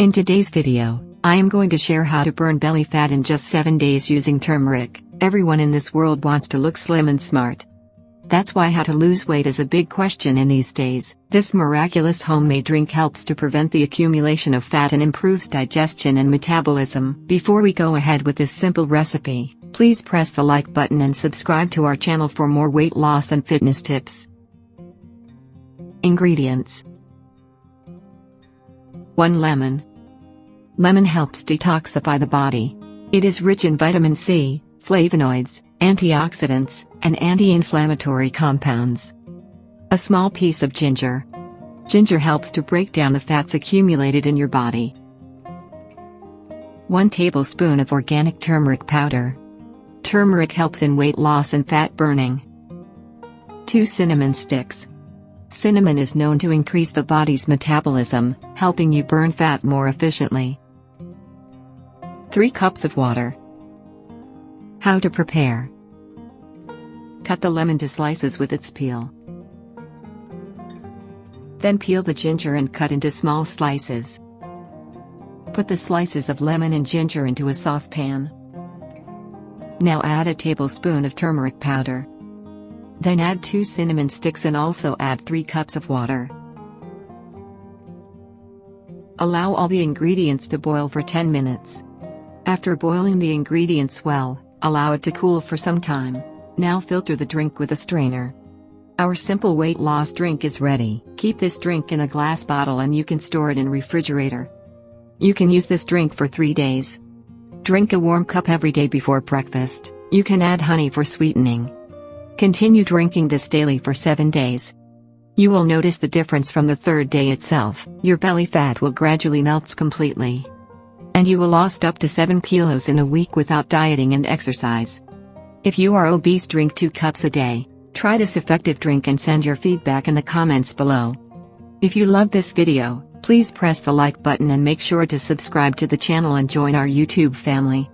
In today's video, I am going to share how to burn belly fat in just 7 days using turmeric. Everyone in this world wants to look slim and smart. That's why how to lose weight is a big question in these days. This miraculous homemade drink helps to prevent the accumulation of fat and improves digestion and metabolism. Before we go ahead with this simple recipe, please press the like button and subscribe to our channel for more weight loss and fitness tips. Ingredients: 1 lemon. Lemon helps detoxify the body. It is rich in vitamin C, flavonoids, antioxidants, and anti-inflammatory compounds. A small piece of ginger. Ginger helps to break down the fats accumulated in your body. 1 tablespoon of organic turmeric powder. Turmeric helps in weight loss and fat burning. 2 cinnamon sticks. Cinnamon is known to increase the body's metabolism, helping you burn fat more efficiently. 3 cups of water. How to prepare: cut the lemon to slices with its peel. Then peel the ginger and cut into small slices. Put the slices of lemon and ginger into a saucepan. Now add a tablespoon of turmeric powder. Then add 2 cinnamon sticks and also add 3 cups of water. Allow all the ingredients to boil for 10 minutes. After boiling the ingredients well, allow it to cool for some time. Now filter the drink with a strainer. Our simple weight loss drink is ready. Keep this drink in a glass bottle and you can store it in refrigerator. You can use this drink for 3 days. Drink a warm cup every day before breakfast. You can add honey for sweetening. Continue drinking this daily for 7 days. You will notice the difference from the 3rd day itself. Your belly fat will gradually melt completely. And you will lost up to 7 kilos in a week without dieting and exercise. If you are obese, drink 2 cups a day. Try this effective drink and send your feedback in the comments below. If you love this video, please press the like button and make sure to subscribe to the channel and join our YouTube family.